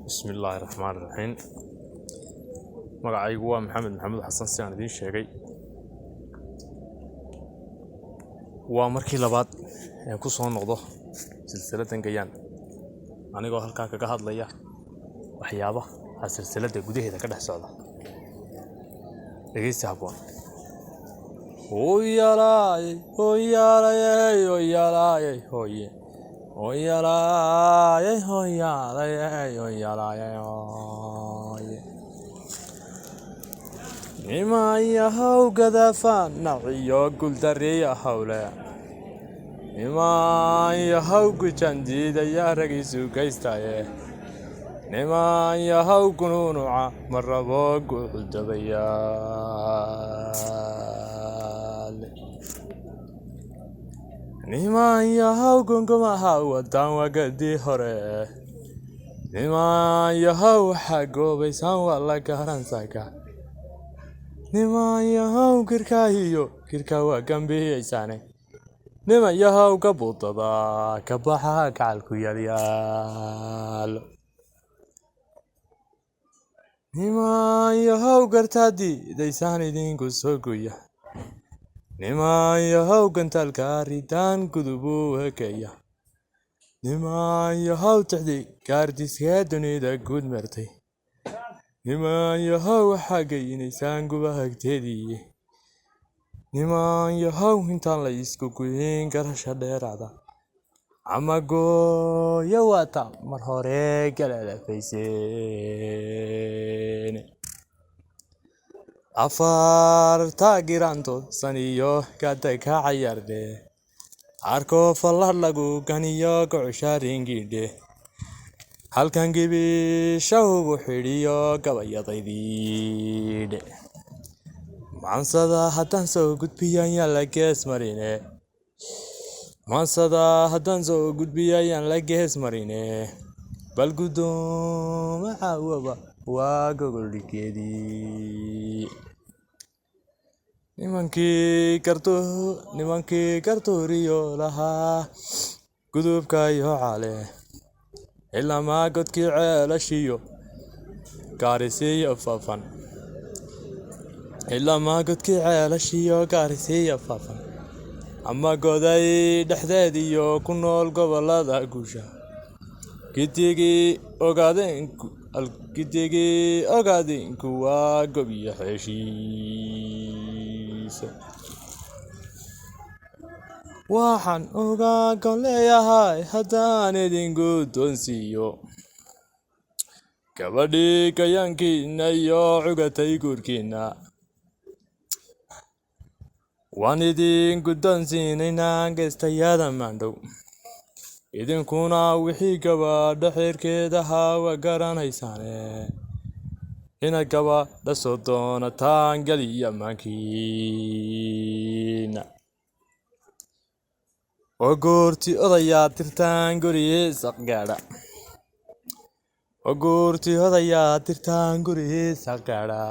بسم الله الرحمن الرحيم. magacaygu waa maxamed xasan sidaan idiin sheegay. waa markii labaad ee ku soo noqdo silsiladan gayaan anigoo halkaa kaga hadlaya waxyaabaha silsilada gudaheeda ka dhex socda. dhegeysi habboon. Oyalay oyalay oyalay oye oyalay oyalay oyalay oye nima yahaw gadafan naciyo guldariya hawle nima yahaw gujandida ya ragisu gaystaye nima yahaw kununuca marabo guldabaya nima yahaw gungumaha wadan wagadi hore nima yahaw xagoobaysan wala garansaka nima yahaw kirka waa gambiyeysane nima yahaw kabuutada kabaxa gacalku yaryal nima yahaw gartaadi daysaan idinku soo goya nima yahaw gantalka ridaan gudubu hekeya nima yahaw tixdi gaardiska dunida guud martay nima yahaw xagaynaysan gubahagteedii nima yahaw intaan la isku guyin garasha dheeraada ama gooya wata mar hore galalafayseen afar taagiranto saniyo gada ka cayarde arko fallar lagu ganiyo gocusharingidhe halkan gibi shawgu xidhiyo gabayadaydii maansada haddaan soo gudbiyayaan la gees marine maansada haddaan soo gudbiyayaan la gees marine bal guddooma caawaba waa gogoldhigeedii nimankii kartuuriyo lahaa gudubka iyo cale ilaa ma godkii ceelashiyo gaarisiiyo faafan ilaa ma godkii ceelashiyo gaarisiiyo faafan ama goday dhexdeediyo ku nool gobolada guusha gidigii ogaadeenku waa gobiyo xeeshiisa waxaan ogaa gon leeyahay haddaan idinku doonsiiyo gabadhii gayaankiina iyo cugatay guurkiina waan idinku doonsiinaynaa geestayada maandhow idinkuna wixii gabadha xeerkeedaha waa garanaysaane inaad gabadha soo doonataan galiya maankiina oo goorti odayaa tirtaan gurihiisa gaadha oo goorti odayaa tirtaan gurihiisa gaadha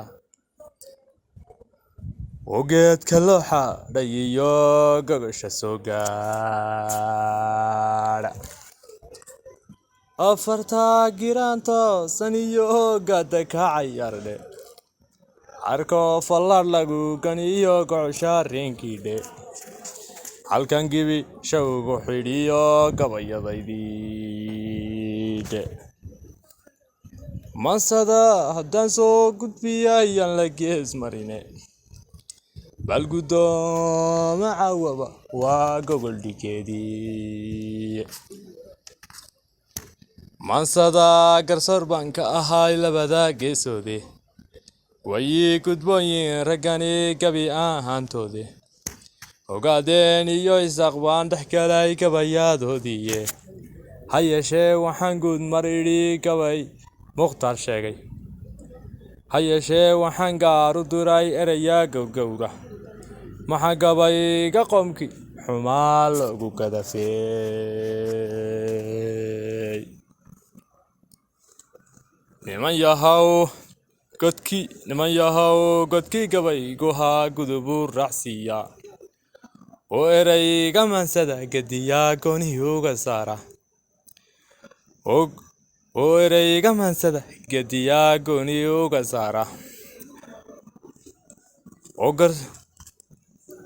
oo geedka loo xadhay iyo gogosha soo gaadha afarta giraanto saniyo gada ka cayardhe arko fallar lagu ganiyo gocosha reenkidhe halkan gibi shawgu xidhiyo gabayadaydii maansada haddaan soo gudbiyayaan la gees marine bal guddooma caawaba waa gogoldhigeedii maansada garsoor baan ka ahay labada geesoode wayii gudbooyin raggani gabi ahaantoode ogaadeen iyo isaaq baan dhex galay gabayaadoodiiye ha yeeshee waxaan guud mar idhi gabay mukhtaar sheegay ha yeeshee waxaan gaaru duray erayaa gowgowra maxaa gabayga qoomki xumaa loogu gadafeey niman yahaw godkii gabaygu haa gudubu raacsiiya oo erayga maansada gediya goonihii uga saara ويريق من سدا قديا قوني وقصارة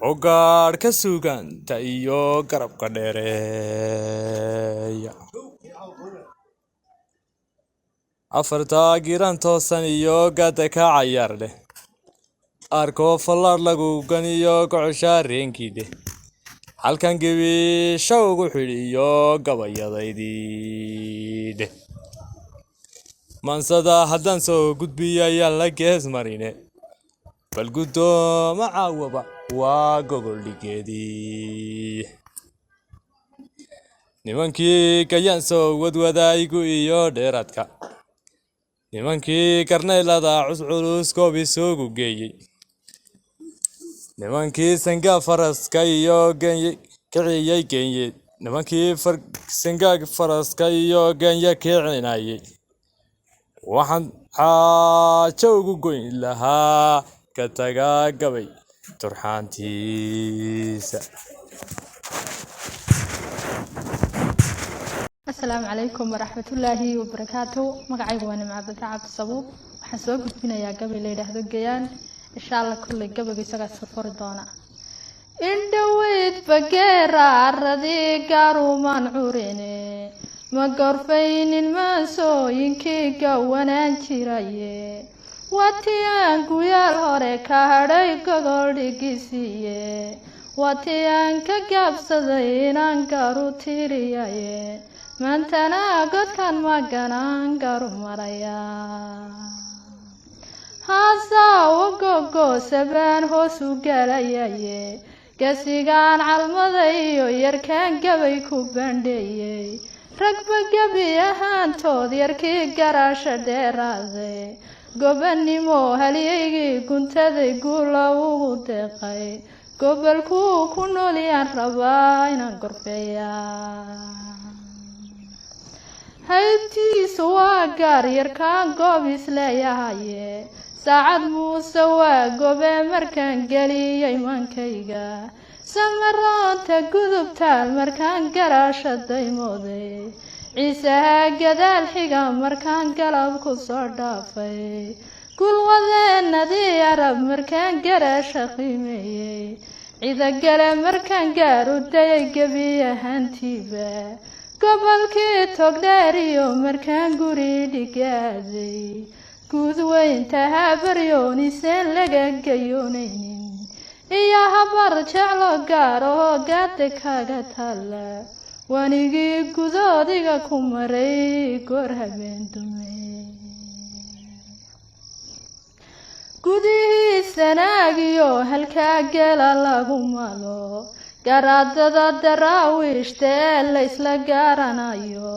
وقار كسوغان تايو قرب قديريا أفرتا جيران توسان يو قدك عيار ده أركو فلار لغو غنيو كعشارين كيده halkan gabisha ugu xidhiyo gabayadaydi mansada haddaan soo gudbiyayaan la gees marine bal guddooma caawaba waa gogol dhigeedii nimankii kayaan soo wadwadaygu iyo dheeraadka nimankii karnaylada cusculus koob isugu geeyey nimankii sanga faraska iyo kiciyay geeyey nimankii sanga faraska iyo geenya kicinayay waxaan xaajo ugu goyn lahaa ka tagaa gabay turxaantiisa. السلام عليكم ورحمة الله وبركاته. مقعي وانا مع بتاع الصبوب وحسوق فينا يا قبل ليلة هذا الجيان إن شاء الله كل قبل يسقى السفر دونا. إن دويت بقرة الرذي قارو منعوريني ما قرفين الماسو ينكي قوانا انشرايه واتيان قويال هوريكا هاريك غولي قيسيه واتيان كقابسدين انقارو تيريايه مانتنا قد كان مقنان قارو مرايا هاسا وقوقو سبان هوسو قالايايه قاسيقان عالمضايو يركان قبيكو بانديه ركبا قبي أهانتود يركي قراشا ديرازي قبنمو هليجي كنت ذي قولا وغدقاي قبلكو كنو ليان رباينا قرفيا هايتي سوا قار يركان قوبيس لايهاي ساعد موسوا قوبي مركان قلي يمان كيغا سمران تقذب تال مركان قراشة دايمودي عيسى قدال حقام مركان قلب كسور دافي كل غذين نذي عرب مركان قراشة قيمي إذا قلب مركان قارو دايق بيه هانتيبا قبل كي تقداريو مركان قريدي قازي قوذوين تهابريوني سين لقا قيونين إيا هبار جعلو قارو قادك هاقتالا وانيقي قدوديقا كمري قرها بنتمي قديه سناقيو هالكا قيلا لاغو مالو قرادة دراويش تيلا إسلا قارانايو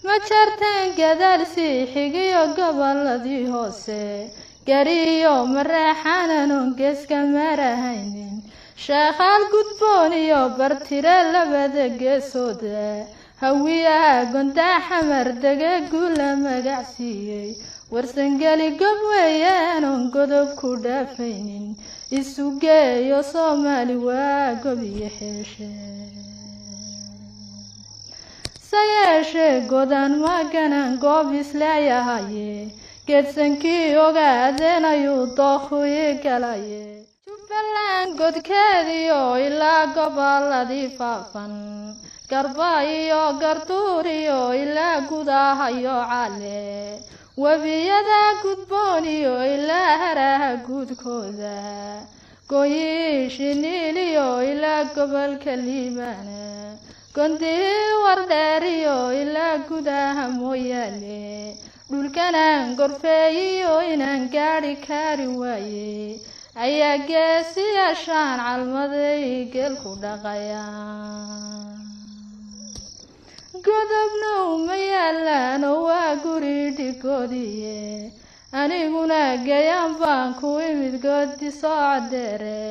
ما جرتين قدال سيحيقيو قبل لدي هوسي قريو مرحانا نونقس كمارهاينين شاخال قدبونيو برتيرا لبدا قسودا هويا قندا حمر دقا قولا مقعسيي ورسنقالي قبويانون قدب كودافينين السوقايو صومالي واقبي حيشي سياشي قدان ماقنان قوبيس لايهاي geedsankii ogaadeen ayuu dookhuyii galaye jubbaland godkeediyo ilaa gobolladii faafan garba iyo garduuriyo ilaa gudahayo cale webiyada gudbooniyo ilaa haraha guudkooda gooyii shiniiliyo ilaa gobolka liibaana gondihii wardheeriyo ilaa gudaha mooyaale dhulkanaan gorfeeyiyo inaan gaadhi kari waaye ayaa geesiyaashaan calmaday geelku dhaqayaan godobna uma yaalaan oo waa guri dhigoodiye aniguna gayaan baan ku imid goodi soo cadeere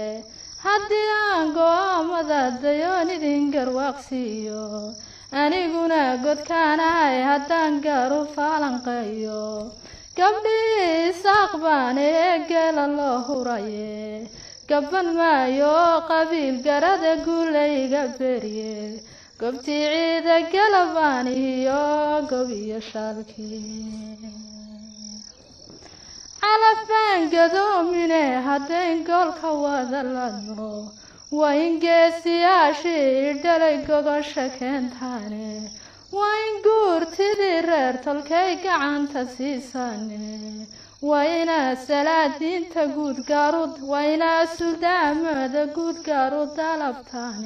haddii aan go'aamada dayoon idin garwaaqsiiyo aniguna godkaanahay haddaan gaaru faalanqeeyo gabdhii isaaq baan ee geela loo huraye gaban maayo qabiil garada guulayga beriye gobtii ciida galabaan iyo gobiyo shaalkii calafaan gadoomine haddayn goolka wada ladno waa in geesiyaashii dhalay gogosha keentaane waa in guurtidii reer tolkay gacanta siisaane waa inaa salaadiinta guud gaarud waa inaa suldaamada guud gaarud dalabtaane